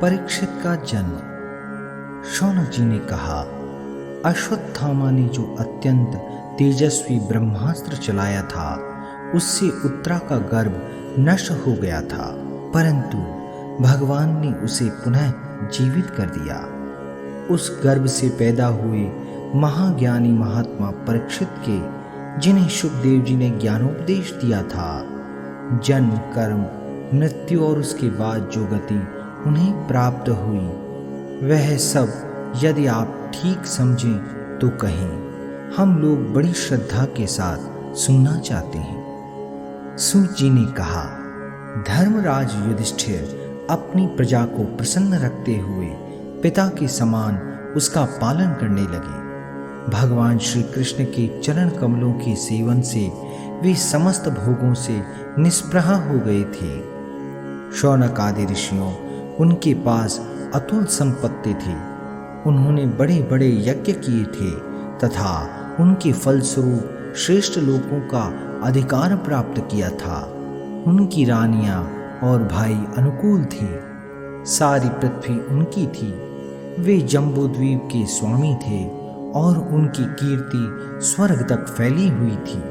परीक्षित का जन्म। शौनक जी ने कहा, अश्वत्थामा ने जो अत्यंत तेजस्वी ब्रह्मास्त्र चलाया था उससे उत्तरा का गर्भ नष्ट हो गया था, परंतु भगवान ने उसे पुनः जीवित कर दिया। उस गर्भ से पैदा हुए महाज्ञानी महात्मा परीक्षित के, जिन्हें शुकदेव जी ने ज्ञानोपदेश दिया था, जन्म, कर्म, मृत्यु और उसके बाद जो गति उन्हें प्राप्त हुई, वह सब यदि आप ठीक समझें तो कहें, हम लोग बड़ी श्रद्धा के साथ सुनना चाहते हैं। सूत जी ने कहा, धर्मराज युधिष्ठिर अपनी प्रजा को प्रसन्न रखते हुए पिता के समान उसका पालन करने लगे। भगवान श्री कृष्ण के चरण कमलों के सेवन से वे समस्त भोगों से निष्प्रह हो गए थे। शौनक आदि ऋषियों, उनके पास अतुल संपत्ति थी। उन्होंने बड़े बड़े यज्ञ किए थे तथा उनके फलस्वरूप श्रेष्ठ लोकों का अधिकार प्राप्त किया था। उनकी रानियां और भाई अनुकूल थे। सारी पृथ्वी उनकी थी। वे जम्बूद्वीप के स्वामी थे और उनकी कीर्ति स्वर्ग तक फैली हुई थी।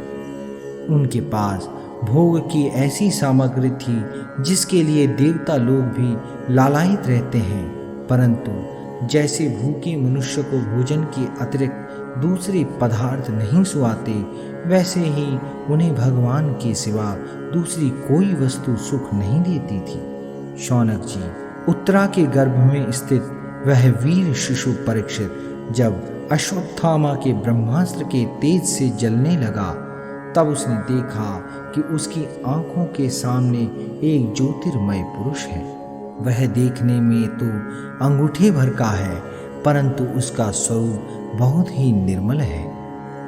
उनके पास भोग की ऐसी सामग्री थी जिसके लिए देवता लोग भी लालायित रहते हैं, परंतु जैसे भूखे मनुष्य को भोजन के अतिरिक्त दूसरे पदार्थ नहीं सुहाते, वैसे ही उन्हें भगवान के सिवा दूसरी कोई वस्तु सुख नहीं देती थी। शौनक जी, उत्तरा के गर्भ में स्थित वह वीर शिशु परीक्षित जब अश्वत्थामा के ब्रह्मास्त्र के तेज से जलने लगा, तब उसने देखा कि उसकी आंखों के सामने एक ज्योतिर्मय पुरुष है। वह देखने में तो अंगूठे भर का है, परंतु उसका स्वरूप बहुत ही निर्मल है।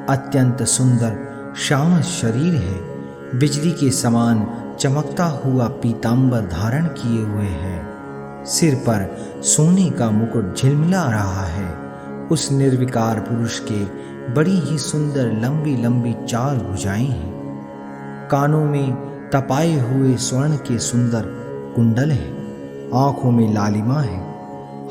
अत्यंत सुंदर श्याम शरीर है। बिजली के समान चमकता हुआ पीतांबर धारण किए हुए है। सिर पर सोने का मुकुट झिलमिला रहा है। उस निर्विकार पुरुष के बड़ी ही सुंदर लंबी लंबी 4 भुजाएं हैं। कानों में तपाए हुए स्वर्ण के सुंदर कुंडल हैं। आंखों में लालिमा है।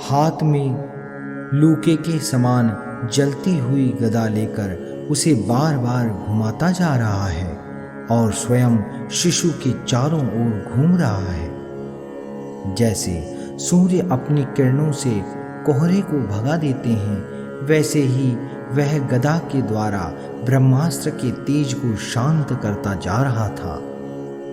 हाथ में लूके के समान जलती हुई गदा लेकर उसे बार बार घुमाता जा रहा है और स्वयं शिशु के चारों ओर घूम रहा है। जैसे सूर्य अपनी किरणों से कोहरे को भगा देते हैं, वैसे ही वह गदा के द्वारा ब्रह्मास्त्र के तेज को शांत करता जा रहा था।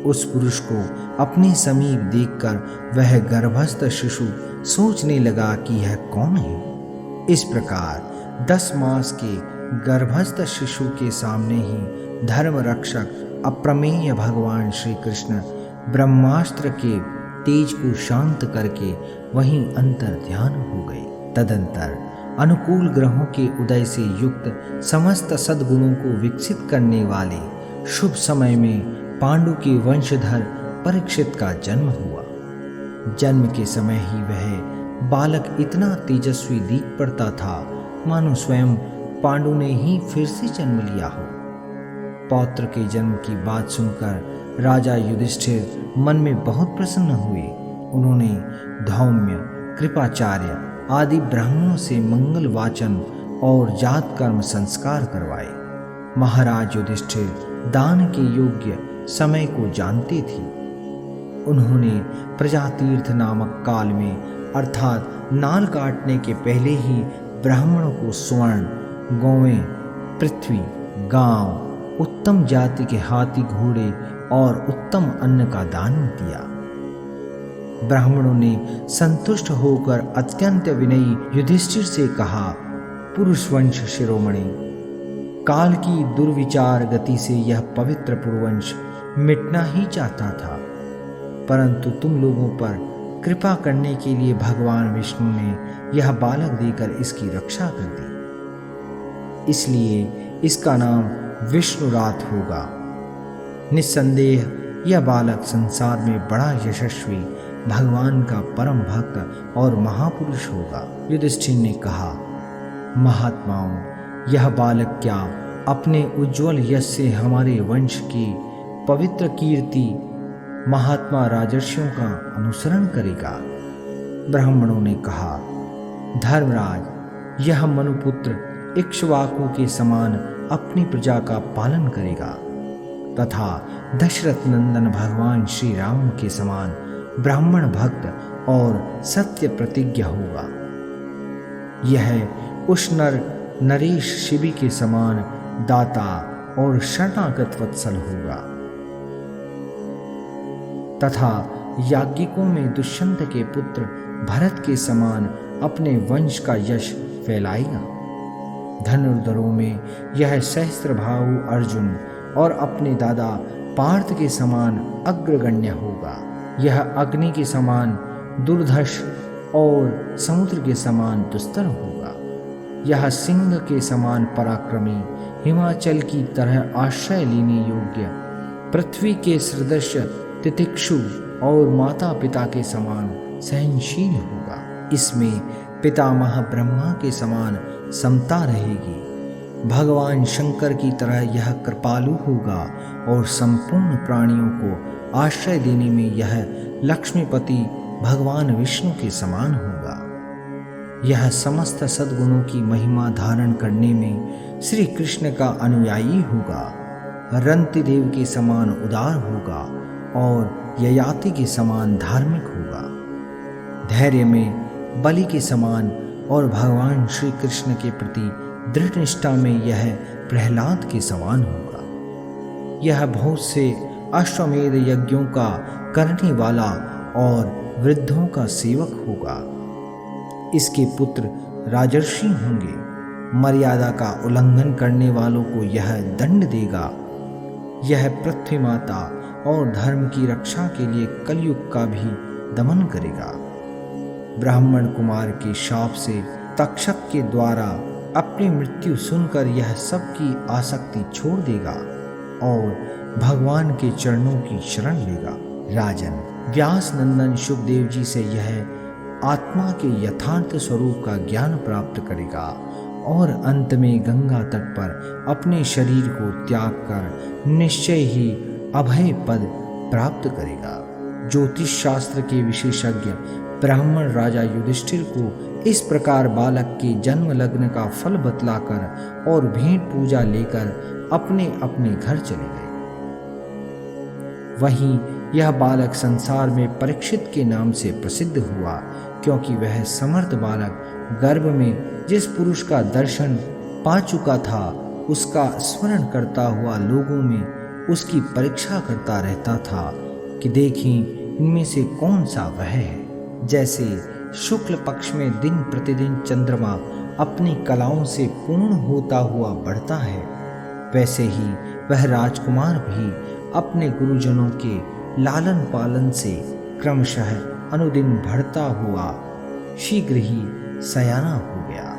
उस पुरुष को अपने समीप देखकर वह गर्भस्थ शिशु सोचने लगा कि यह कौन है। इस प्रकार 10 मास के गर्भस्थ शिशु के सामने ही धर्म रक्षक अप्रमेय भगवान श्री कृष्ण ब्रह्मास्त्र के तेज को शांत करके वहीं अंतर ध्यान हो गए। तदंतर अनुकूल ग्रहों के उदय से युक्त समस्त सद्गुणों को विकसित करने वाले शुभ समय में पांडु के वंशधर परीक्षित का जन्म हुआ। जन्म के समय ही वह बालक इतना तेजस्वी दीख पड़ता था मानो स्वयं पांडु ने ही फिर से जन्म लिया हो। पौत्र के जन्म की बात सुनकर राजा युधिष्ठिर मन में बहुत प्रसन्न हुए। उन्होंने धौम्य, कृपाचार्य आदि ब्राह्मणों से मंगल वाचन और जात कर्म संस्कार करवाए। महाराज युधिष्ठिर दान के योग्य समय को जानते थे। उन्होंने प्रजातीर्थ नामक काल में अर्थात नाल काटने के पहले ही ब्राह्मणों को स्वर्ण, गौएं, पृथ्वी, गांव, उत्तम जाति के हाथी घोड़े और उत्तम अन्न का दान दिया। ब्राह्मणों ने संतुष्ट होकर अत्यंत विनयी युधिष्ठिर से कहा, पुरुष वंश शिरोमणि, काल की दुर्विचार गति से यह पवित्र पुरुवंश मिटना ही चाहता था, परंतु तुम लोगों पर कृपा करने के लिए भगवान विष्णु ने यह बालक देकर इसकी रक्षा कर दी। इसलिए इसका नाम विष्णुरात होगा। निस्संदेह यह बालक संसार में बड़ा यशस्वी भगवान का परम भक्त और महापुरुष होगा। युधिष्ठिर ने कहा, महात्माओं, यह बालक क्या अपने उज्जवल यश से हमारे वंश की पवित्र कीर्ति महात्मा राजर्षियों का अनुसरण करेगा? ब्राह्मणों ने कहा, धर्मराज, यह मनुपुत्र इक्ष्वाकु के समान अपनी प्रजा का पालन करेगा तथा दशरथ नंदन भगवान श्री राम के समान ब्राह्मण भक्त और सत्य प्रतिज्ञ होगा। यह उस नरेश शिबी के समान दाता और शरणागत वत्सल होगा तथा याज्ञिकों में दुष्यंत के पुत्र भरत के समान अपने वंश का यश फैलाएगा। धनुर्धरों में यह सहस्त्रबाहु अर्जुन और अपने दादा पार्थ के समान अग्रगण्य होगा। यह अग्नि के समान दुर्धर्ष और समुद्र के समान दुस्तर होगा। यह सिंह के समान पराक्रमी, हिमाचल की तरह आश्रय लेने योग्य, पृथ्वी के सदृश तितिक्षु और माता पिता के समान सहनशील होगा। इसमें पितामह ब्रह्मा के समान समता रहेगी। भगवान शंकर की तरह यह कृपालु होगा और संपूर्ण प्राणियों को आश्रय देने में यह लक्ष्मीपति भगवान विष्णु के समान होगा। यह समस्त सद्गुणों की महिमा धारण करने में श्री कृष्ण का अनुयायी होगा। रंतिदेव के समान उदार होगा और ययाति के समान धार्मिक होगा। धैर्य में बलि के समान और भगवान श्री कृष्ण के प्रति दृढ़ निष्ठा में यह प्रहलाद के समान होगा। यह बहुत से अश्वमेध यज्ञों का करने वाला और वृद्धों का सेवक होगा। इसके पुत्र राजर्षि होंगे। मर्यादा का उल्लंघन करने वालों को यह दंड देगा। यह पृथ्वी माता और धर्म की रक्षा के लिए कलयुग का भी दमन करेगा। ब्राह्मण कुमार के शाप से तक्षक के द्वारा अपनी मृत्यु सुनकर यह सबकी आसक्ति छोड़ देगा और भगवान के चरणों की शरण लेगा। राजन, व्यास नंदन शुकदेव जी से यह आत्मा के यथार्थ स्वरूप का ज्ञान प्राप्त करेगा और अंत में गंगा तट पर अपने शरीर को त्याग कर निश्चय ही अभय पद प्राप्त करेगा। ज्योतिष शास्त्र के विशेषज्ञ ब्राह्मण राजा युधिष्ठिर को इस प्रकार बालक के जन्म लग्न का फल बतलाकर और भेंट पूजा लेकर अपने अपने घर चले गए। वहीं यह बालक संसार में परीक्षित के नाम से प्रसिद्ध हुआ, क्योंकि वह समर्थ बालक गर्भ में जिस पुरुष का दर्शन पा चुका था उसका स्मरण करता हुआ लोगों में उसकी परीक्षा करता रहता था कि देखें इनमें से कौन सा वह है। जैसे शुक्ल पक्ष में दिन प्रतिदिन चंद्रमा अपनी कलाओं से पूर्ण होता हुआ बढ़ता है, वैसे ही वह राजकुमार भी अपने गुरुजनों के लालन पालन से क्रमशः अनुदिन बढ़ता हुआ शीघ्र ही सयाना हो गया।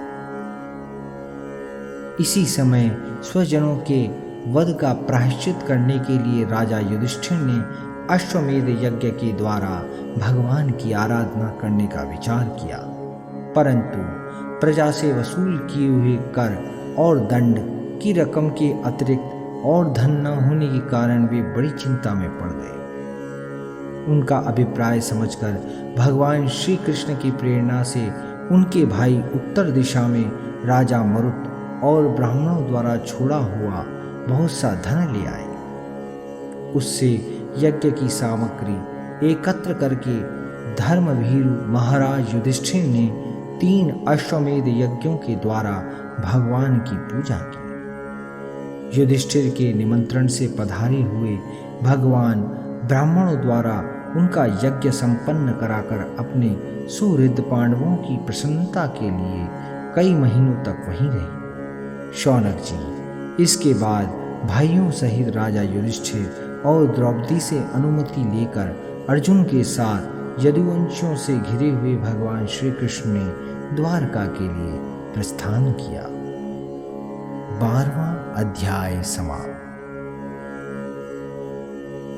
इसी समय स्वजनों के वध का प्रायश्चित करने के लिए राजा युधिष्ठिर ने अश्वमेध यज्ञ के द्वारा भगवान की आराधना करने का विचार किया, परंतु प्रजा से वसूल किए हुए कर और दंड की रकम के अतिरिक्त और धन न होने के कारण वे बड़ी चिंता में पड़ गए। उनका अभिप्राय समझकर भगवान श्री कृष्ण की प्रेरणा से उनके भाई उत्तर दिशा में राजा मरुत और ब्राह्मणों द्वारा छोड़ा हुआ बहुत सा धन ले आए। उससे यज्ञ की सामग्री एकत्र करके धर्मभीरु महाराज युधिष्ठिर ने 3 अश्वमेध यज्ञों के द्वारा भगवान की पूजा की। युधिष्ठिर के निमंत्रण से पधारे हुए भगवान ब्राह्मणों द्वारा उनका यज्ञ संपन्न कराकर अपने सुहृद पांडवों की प्रसन्नता के लिए कई महीनों तक वहीं रहे। शौनक जी, इसके बाद भाइयों सहित राजा युधिष्ठिर और द्रौपदी से अनुमति लेकर अर्जुन के साथ यदुवंशियों से घिरे हुए भगवान श्री कृष्ण ने द्वारका के लिए प्रस्थान किया। 12वां अध्याय समाप्त।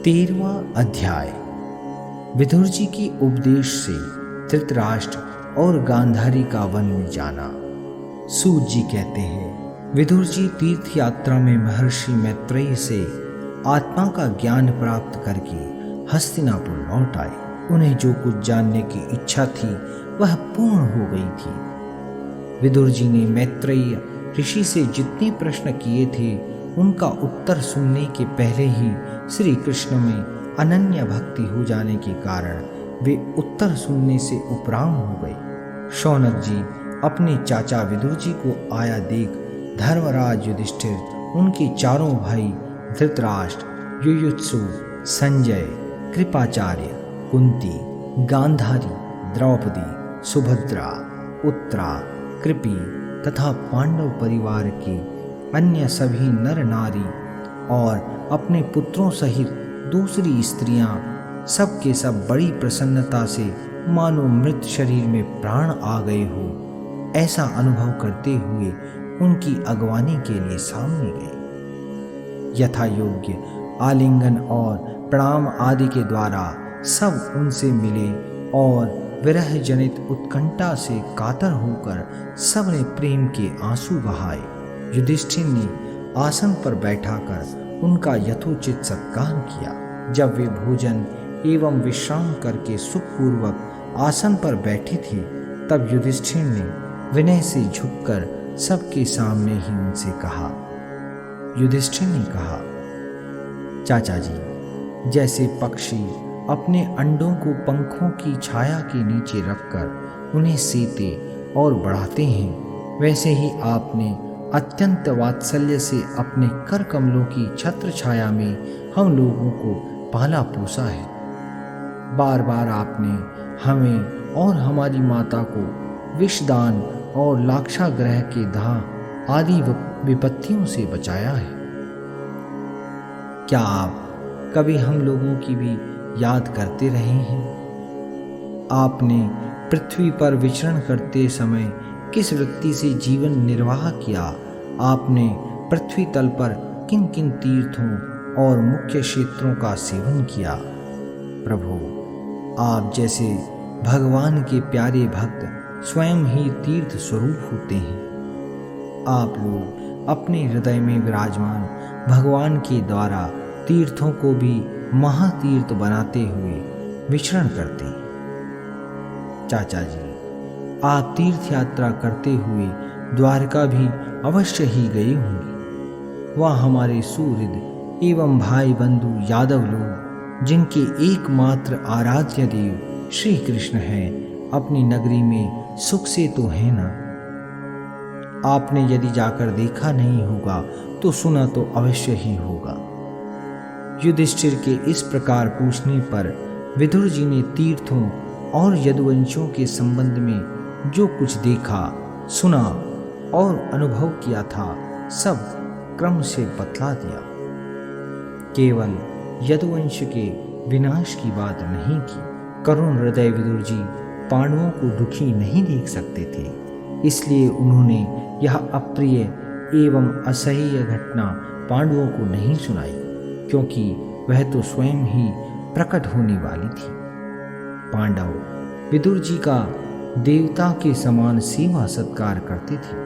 13वां अध्याय। विदुर जी की उपदेश से धृतराष्ट्र और गांधारी का वन में जाना। सूत जी कहते हैं, विदुर जी तीर्थ यात्रा में महर्षि मैत्रेय से आत्मा का ज्ञान प्राप्त करके हस्तिनापुर लौट आए। उन्हें जो कुछ जानने की इच्छा थी वह पूर्ण हो गई थी। विदुर जी ने मैत्रेय ऋषि से जितने प्रश्न किए थे उनका उत्तर सुनने के पहले ही श्री कृष्ण में अनन्य भक्ति हो जाने के कारण वे उत्तर सुनने से उपराम हो गए। शौनक जी अपने चाचा विदुर जी को आया देख धर्मराज युधिष्ठिर, उनके चारों भाई धृतराष्ट्र, युयुत्सु, संजय, कृपाचार्य, कुंती, गांधारी, द्रौपदी, सुभद्रा, उत्तरा, कृपि तथा पांडव परिवार के अन्य सभी नर नारी और अपने पुत्रों सहित दूसरी स्त्रियां सब के सब बड़ी प्रसन्नता से मानो मृत शरीर में प्राण आ गए हो ऐसा अनुभव करते हुए उनकी अगवानी के लिए सामने गए। यथा योग्य आलिंगन और प्रणाम आदि के द्वारा सब उनसे मिले और विरह जनित उत्कंठा से कातर होकर सबने प्रेम के आंसू बहाए। युधिष्ठिर ने आसन पर बैठाकर उनका यथोचित सत्कार किया। जब वे भोजन एवं विश्राम करके सुखपूर्वक आसन पर बैठे थे तब युधिष्ठिर ने विनय से झुककर सबके सामने ही उनसे कहा। युधिष्ठिर ने कहा, चाचा जी, जैसे पक्षी अपने अंडों को पंखों की छाया के नीचे रखकर उन्हें सेते और बढ़ाते हैं, वैसे ही आपने अत्यंत वात्सल्य से अपने कर कमलों की छत्र छाया में हम लोगों को पाला पोसा है। बार बार आपने हमें और हमारी माता को विषदान और लाक्षाग्रह के दाह आदि विपत्तियों से बचाया है। क्या आप कभी हम लोगों की भी याद करते रहे हैं? आपने पृथ्वी पर विचरण करते समय किस वृत्ति से जीवन निर्वाह किया? आपने पृथ्वी तल पर किन किन तीर्थों और मुख्य क्षेत्रों का सेवन किया? प्रभु, आप जैसे भगवान के प्यारे भक्त स्वयं ही तीर्थ स्वरूप होते हैं। आप लोग अपने हृदय में विराजमान भगवान के द्वारा तीर्थों को भी महातीर्थ बनाते हुए विचरण करते हैं। चाचा जी, आप तीर्थ यात्रा करते हुए द्वारका भी अवश्य ही गए होंगे। वहाँ हमारे सुहृद एवं भाई बंधु यादव लोग, जिनके एकमात्र आराध्य देव श्री कृष्ण हैं, अपनी नगरी में सुख से तो है ना? आपने यदि जाकर देखा नहीं होगा तो सुना तो अवश्य ही होगा। युधिष्ठिर के इस प्रकार पूछने पर विदुर जी ने तीर्थों और यदुवंशियों के संबंध में जो कुछ देखा, सुना और अनुभव किया था सब क्रम से बतला दिया। केवल यदुवंश के विनाश की बात नहीं की। करुण हृदय विदुर जी पांडवों को दुखी नहीं देख सकते थे, इसलिए उन्होंने यह अप्रिय एवं असह्य घटना पांडवों को नहीं सुनाई, क्योंकि वह तो स्वयं ही प्रकट होने वाली थी। पांडव विदुर जी का देवता के समान सेवा सत्कार करते थे।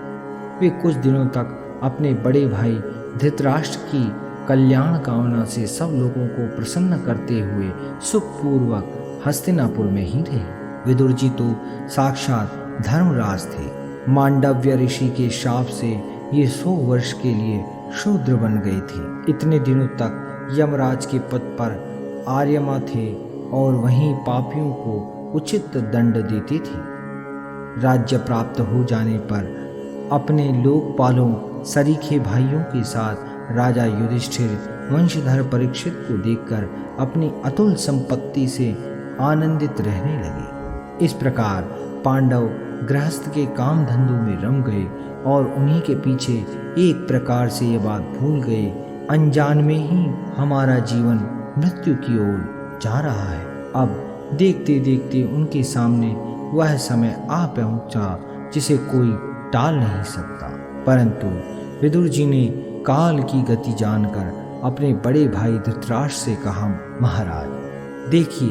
वे कुछ दिनों तक अपने बड़े भाई धृतराष्ट्र की कल्याण कामना से सब लोगों को प्रसन्न करते हुए सुखपूर्वक हस्तिनापुर में ही रहे। विदुर जी तो साक्षात धर्मराज थे। मांडव्य ऋषि के शाप से ये 100 वर्ष के लिए शूद्र बन गए थे। इतने दिनों तक यमराज के पद पर आर्यमा थे और वहीं पापियों को उचित दंड देते थे। राज्य प्राप्त हो जाने पर अपने लोकपालों सरीखे भाइयों के साथ राजा युधिष्ठिर वंशधर परीक्षित को देखकर अपनी अतुल संपत्ति से आनंदित रहने लगे। इस प्रकार पांडव गृहस्थ के काम धंधों में रम गए और उन्हीं के पीछे एक प्रकार से ये बात भूल गए, अनजान में ही हमारा जीवन मृत्यु की ओर जा रहा है। अब देखते देखते उनके सामने वह समय आ पहुंचा जिसे कोई टाल नहीं सकता। परंतु विदुर जी ने काल की गति जानकर अपने बड़े भाई धृतराष्ट्र से कहा, महाराज देखिए,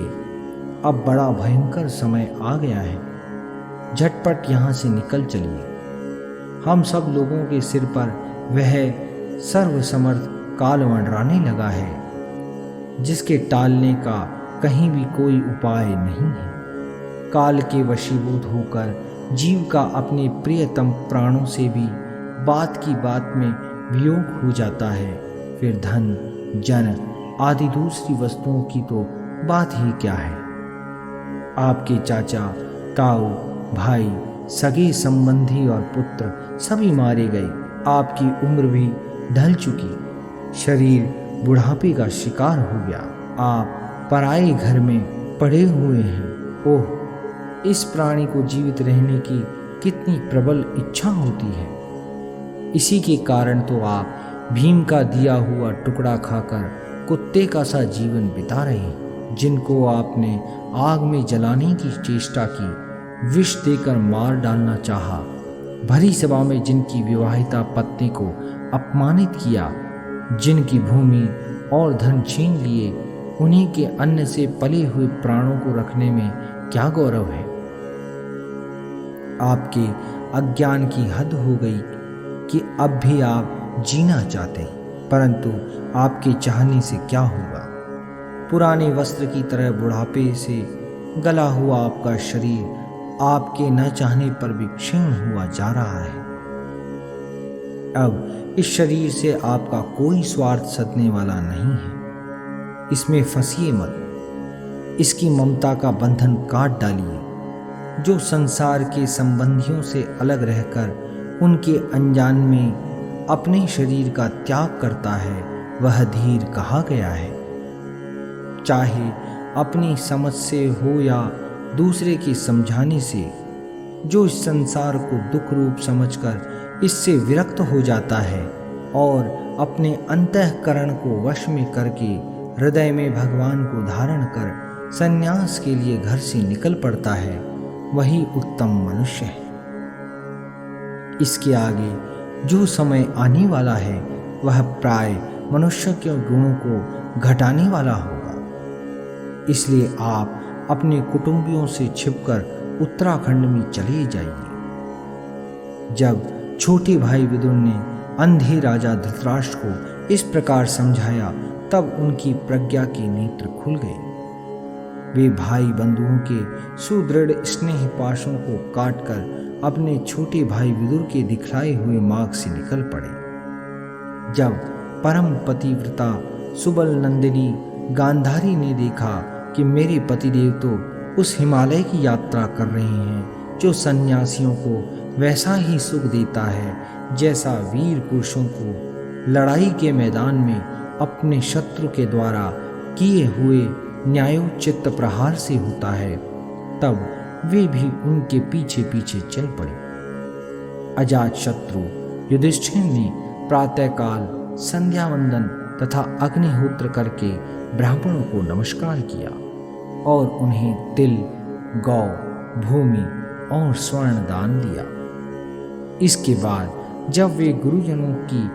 अब बड़ा भयंकर समय आ गया है, झटपट यहाँ से निकल चलिए। हम सब लोगों के सिर पर वह सर्वसमर्थ काल मंडराने लगा है, जिसके टालने का कहीं भी कोई उपाय नहीं है। काल के वशीभूत होकर जीव का अपने प्रियतम प्राणों से भी बात की बात में वियोग हो जाता है, फिर धन जन आदि दूसरी वस्तुओं की तो बात ही क्या है। आपके चाचा, ताऊ, भाई, सगे संबंधी और पुत्र सभी मारे गए। आपकी उम्र भी ढल चुकी, शरीर बुढ़ापे का शिकार हो गया। आप पराए घर में पड़े हुए हैं। ओह, इस प्राणी को जीवित रहने की कितनी प्रबल इच्छा होती है। इसी के कारण तो आप भीम का दिया हुआ टुकड़ा खाकर कुत्ते का सा जीवन बिता रहे हैं। जिनको आपने आग में जलाने की चेष्टा की, विष देकर मार डालना चाहा, भरी सभा में जिनकी विवाहिता पत्नी को अपमानित किया, जिनकी भूमि और धन छीन लिए, उन्हीं के अन्न से पले हुए प्राणों को रखने में क्या गौरव है। आपके अज्ञान की हद हो गई कि अब भी आप जीना चाहते हैं, परंतु आपके चाहने से क्या होगा। पुराने वस्त्र की तरह बुढ़ापे से गला हुआ आपका शरीर आपके न चाहने पर भी क्षीण हुआ जा रहा है। अब इस शरीर से आपका कोई स्वार्थ सधने वाला नहीं है। इसमें फंसिए मत, इसकी ममता का बंधन काट डालिए। जो संसार के संबंधियों से अलग रहकर उनके अनजान में अपने शरीर का त्याग करता है, वह धीर कहा गया है। चाहे अपनी समझ से हो या दूसरे के समझाने से, जो इस संसार को दुख रूप समझकर इससे विरक्त हो जाता है और अपने अंतःकरण को वश में करके हृदय में भगवान को धारण कर संन्यास के लिए घर से निकल पड़ता है, वही उत्तम मनुष्य है। इसके आगे जो समय आने वाला है, वह प्राय मनुष्य के गुणों को घटाने वाला होगा। इसलिए आप अपने कुटुंबियों से छिपकर उत्तराखंड में चले जाइए। जब छोटे भाई विदुर ने अंधे राजा धृतराष्ट्र को इस प्रकार समझाया, तब उनकी प्रज्ञा के नेत्र खुल गए। वे भाई बंधुओं के सुदृढ़ स्नेह पाशों को काटकर अपने छोटे भाई विदुर के दिखलाए हुए मार्ग से निकल पड़े। जब परम पतिव्रता सुबल नंदिनी गांधारी ने देखा कि मेरे पतिदेव तो उस हिमालय की यात्रा कर रहे हैं जो सन्यासियों को वैसा ही सुख देता है जैसा वीर पुरुषों को लड़ाई के मैदान में अपने शत्रु के द्वारा किए हुए न्यायोचित प्रहार से होता है, तब वे भी उनके पीछे पीछे चल पड़े। अजात शत्रु युधिष्ठिर ने प्रातःकाल संध्या वंदन तथा अग्निहोत्र करके ब्राह्मणों को नमस्कार किया और उन्हें तिल, गौ, भूमि और स्वर्ण दान दिया। इसके बाद जब वे गुरुजनों की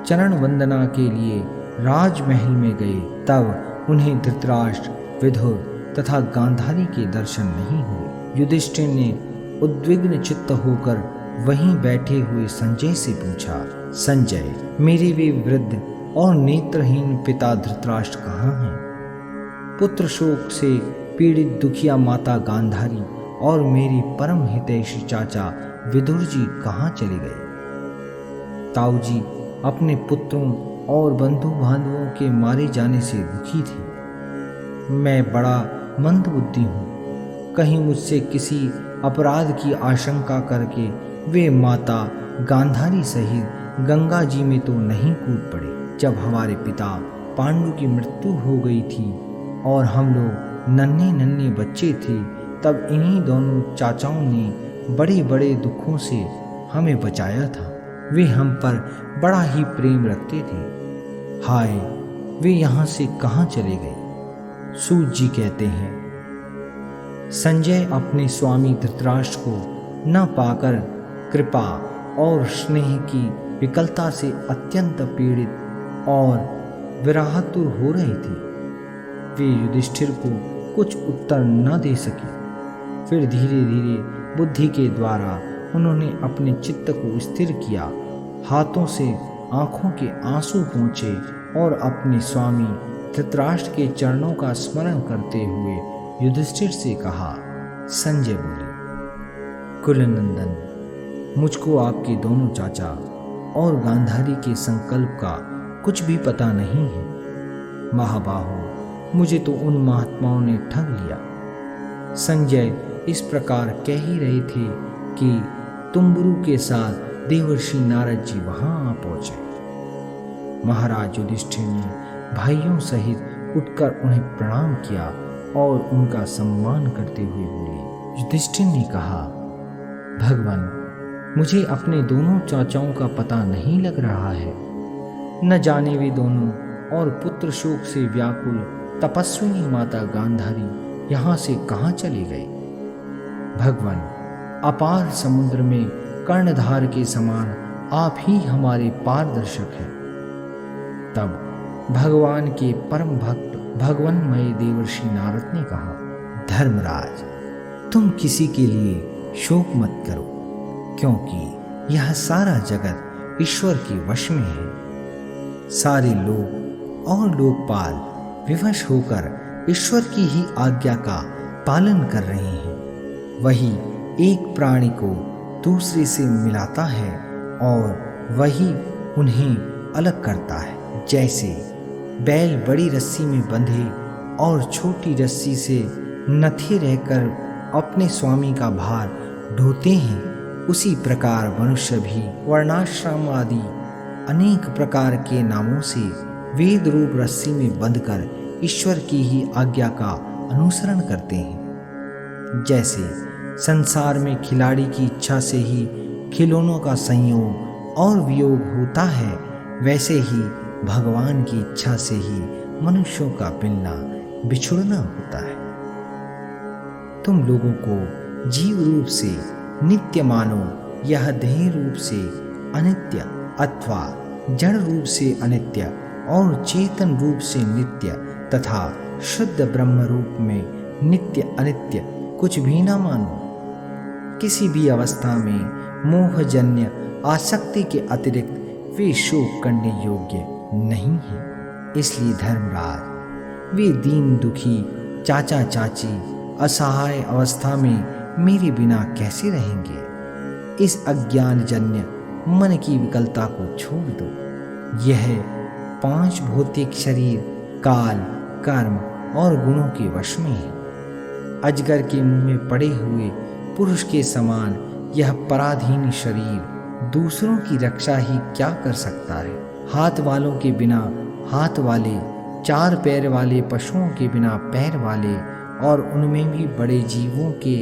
चरण वंदना के लिए राजमहल में गए, तब उन्हें धृतराष्ट्र, विदुर तथा गांधारी के दर्शन नहीं हुए। युधिष्ठिर ने उद्विग्न चित्त होकर वहीं बैठे हुए संजय से पूछा, संजय, मेरे वे वृद्ध और नेत्रहीन पिता धृतराष्ट्र कहाँ हैं? पुत्र शोक से पीड़ित दुखिया माता गांधारी और मेरे परम हितैषी चाचा विदुर जी कहाँ चले गए? ताऊ जी अपने पुत्रों और बंधु बांधवों के मारे जाने से दुखी थे। मैं बड़ा मंदबुद्धि हूँ, कहीं मुझसे किसी अपराध की आशंका करके वे माता गांधारी सहित गंगा जी में तो नहीं कूद पड़े। जब हमारे पिता पांडु की मृत्यु हो गई थी और हम लोग नन्हे नन्हे बच्चे थे, तब इन्हीं दोनों चाचाओं ने बड़े बड़े दुखों से हमें बचाया था। वे हम पर बड़ा ही प्रेम रखते थे। हाय, वे यहाँ से कहाँ चले गए? सूत जी कहते हैं, संजय अपने स्वामी धृतराष्ट्र को न पाकर कृपा और स्नेह की विकलता से अत्यंत पीड़ित और विरहातुर हो रहे थे। वे युधिष्ठिर को कुछ उत्तर न दे सके। फिर धीरे धीरे बुद्धि के द्वारा उन्होंने अपने चित्त को स्थिर किया, हाथों से आंखों के आंसू पोंछे और अपने स्वामी धृतराष्ट्र के चरणों का स्मरण करते हुए युधिष्ठिर से कहा। संजय बोले, कुलनंदन, मुझको आपके दोनों चाचा और गांधारी के संकल्प का कुछ भी पता नहीं है। महाबाहो, मुझे तो उन महात्माओं ने ठग लिया। संजय इस प्रकार कह ही रहे थे कि तुम्बुरु के साथ देवर्षि नारद जी वहां आ पहुंचे। महाराज युधिष्ठिर ने भाइयों सहित उठकर उन्हें प्रणाम किया और उनका सम्मान करते हुए बोले। युधिष्ठिर ने कहा, भगवान, मुझे अपने दोनों चाचाओं का पता नहीं लग रहा है। न जाने वे दोनों और पुत्र शोक से व्याकुल तपस्विनी माता गांधारी यहाँ से कहाँ चले गए। भगवान, अपार समुद्र में कर्णधार के समान आप ही हमारे पारदर्शक हैं। तब भगवान के परम भक्त भगवन्मय देवर्षि नारद ने कहा, धर्मराज, तुम किसी के लिए शोक मत करो, क्योंकि यह सारा जगत ईश्वर के वश में है। सारे लोग और लोकपाल विवश होकर ईश्वर की ही आज्ञा का पालन कर रहे हैं। वही एक प्राणी को दूसरे से मिलाता है और वही उन्हें अलग करता है। जैसे बैल बड़ी रस्सी में बंधे और छोटी रस्सी से नथे रहकर अपने स्वामी का भार ढोते हैं, उसी प्रकार मनुष्य भी वर्णाश्रम आदि अनेक प्रकार के नामों से वेद रूप रस्सी में बंधकर ईश्वर की ही आज्ञा का अनुसरण करते हैं। जैसे संसार में खिलाड़ी की इच्छा से ही खिलौनों का संयोग और वियोग होता है, वैसे ही भगवान की इच्छा से ही मनुष्यों का मिलना बिछुड़ना होता है। तुम लोगों को जीव रूप से नित्य मानो, यह देह रूप से अनित्य अथवा जड़ रूप से अनित्य और चेतन रूप से नित्य तथा शुद्ध ब्रह्म रूप में नित्य अनित्य कुछ भी ना मानो। किसी भी अवस्था में मोहजन्य आसक्ति के अतिरिक्त वे शोक करने योग्य नहीं है। इसलिए धर्मराज, वे दीन दुखी चाचा चाची असहाय अवस्था में मेरे बिना कैसे रहेंगे। इस अज्ञानजन्य मन की विकलता को छोड़ दो। यह 5 भौतिक शरीर काल कर्म और गुणों के वश में है। अजगर के मुंह में पड़े हुए पुरुष के समान यह पराधीन शरीर दूसरों की रक्षा ही क्या कर सकता है। हाथ वालों के बिना हाथ वाले, 4 पैर वाले पशुओं के बिना पैर वाले और उनमें भी बड़े जीवों के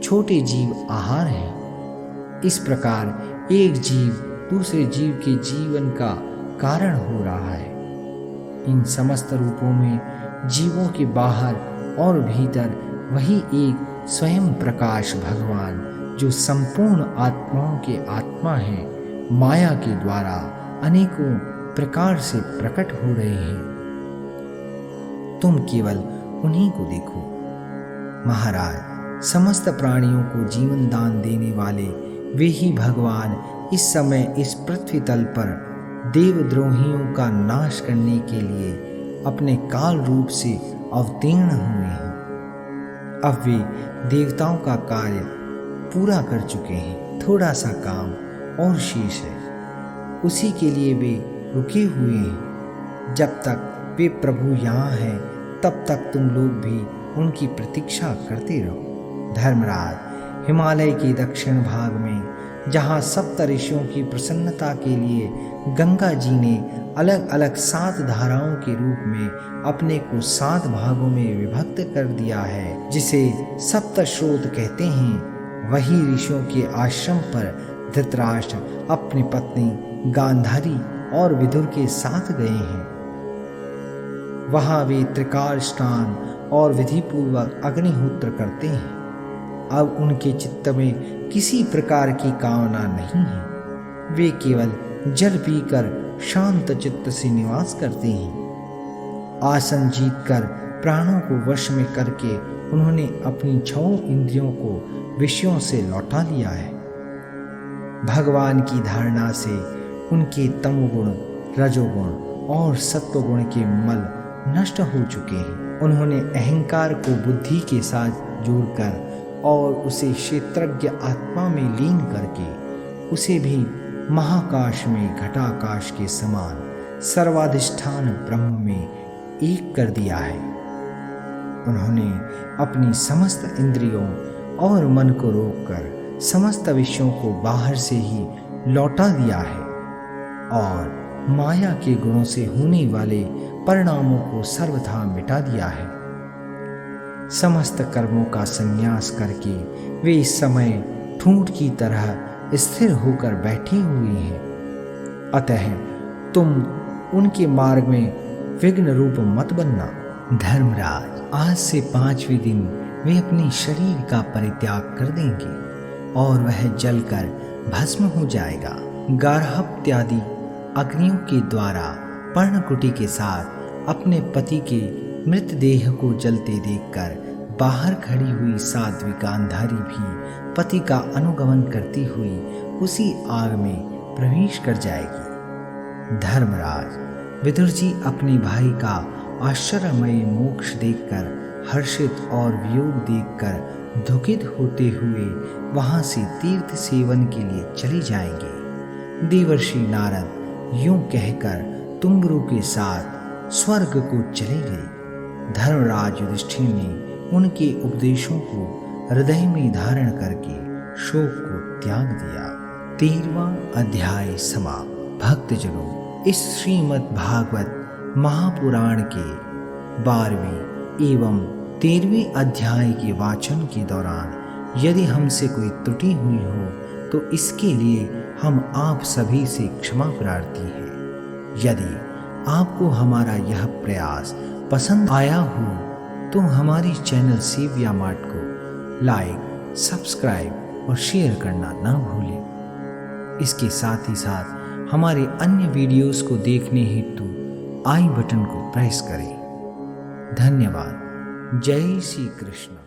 छोटे जीव आहार हैं। इस प्रकार एक जीव दूसरे जीव के जीवन का कारण हो रहा है। इन समस्त रूपों में जीवों के बाहर और भीतर वही एक स्वयं प्रकाश भगवान, जो संपूर्ण आत्माओं के आत्मा है, माया के द्वारा अनेकों प्रकार से प्रकट हो रहे हैं। तुम केवल उन्हीं को देखो। महाराज, समस्त प्राणियों को जीवन दान देने वाले वे ही भगवान इस समय इस पृथ्वी तल पर देवद्रोहियों का नाश करने के लिए अपने काल रूप से अवतीर्ण हुए हैं। अब वे देवताओं का कार्य पूरा कर चुके हैं। थोड़ा सा काम और शेष है, उसी के लिए वे रुके हुए हैं। जब तक वे प्रभु यहाँ हैं, तब तक तुम लोग भी उनकी प्रतीक्षा करते रहो। धर्मराज, हिमालय के दक्षिण भाग में जहाँ सप्त ऋषियों की प्रसन्नता के लिए गंगा जी ने अलग अलग 7 धाराओं के रूप में अपने को 7 भागों में विभक्त कर दिया है, जिसे सप्तश्रोत कहते हैं, वही ऋषियों के आश्रम पर धृतराष्ट्र अपनी पत्नी गांधारी और विदुर के साथ गए हैं। वहां वे त्रिकाल स्नान और विधिपूर्वक अग्निहोत्र करते हैं। अब उनके चित्त में किसी प्रकार की कामना नहीं है। वे केवल जल पीकर शांत चित्त से निवास करते हैं। आसन जीतकर प्राणों को वश में करके उन्होंने अपनी 6 इंद्रियों को विषयों से लौटा लिया है। भगवान की धारणा से उनके तमोगुण, रजोगुण और सत्वगुण के मल नष्ट हो चुके हैं। उन्होंने अहंकार को बुद्धि के साथ जोड़कर और उसे क्षेत्रज्ञ आत्मा में लीन करके उसे भी महाकाश में घटाकाश के समान सर्वाधिष्ठान ब्रह्म में एक कर दिया है। उन्होंने अपनी समस्त इंद्रियों और मन को रोककर समस्त विषयों को बाहर से ही लौटा दिया है और माया के गुणों से होने वाले परिणामों को सर्वथा मिटा दिया है। समस्त कर्मों का संन्यास करके वे इस समय ठूंठ की तरह स्थिर होकर बैठे हुए हैं। अतः तुम उनके मार्ग में विघ्न रूप मत बनना। धर्मराज, आज से 5वें दिन वे अपने शरीर का परित्याग कर देंगे और वह जलकर भस्म हो जाएगा। गार्हपत्यादि अग्नियों के द्वारा पर्णकुटी के साथ अपने पति के मृतदेह को जलते देखकर बाहर खड़ी हुई साध्वी गांधारी भी पति का अनुगमन करती हुई उसी आग में प्रवेश कर जाएगी। धर्मराज, विदुर जी अपने भाई का आश्चर्यमय मोक्ष देखकर हर्षित और वियोग देखकर दुखित होते हुए वहां से तीर्थ सेवन के लिए चले जाएंगे। देवर्षि नारद यूं कहकर तुम्बरु के साथ स्वर्ग को चले गए। धर्मराज युधिष्ठिर ने उनके उपदेशों को हृदय में धारण करके शोक को त्याग दिया। 13वां अध्याय समाप्त। भक्तजनों, इस श्रीमद् भागवत महापुराण के 12वें एवं 13वें अध्याय के वाचन के दौरान यदि हमसे कोई त्रुटि हुई हो तो इसके लिए हम आप सभी से क्षमा प्रार्थी हैं। यदि आपको हमारा यह प्रयास पसंद आया हो तो हमारे चैनल सेव्या मार्ट को लाइक, सब्सक्राइब और शेयर करना ना भूलें। इसके साथ ही साथ हमारे अन्य वीडियोस को देखने हेतु आई बटन को प्रेस करें। धन्यवाद। जय श्री कृष्ण।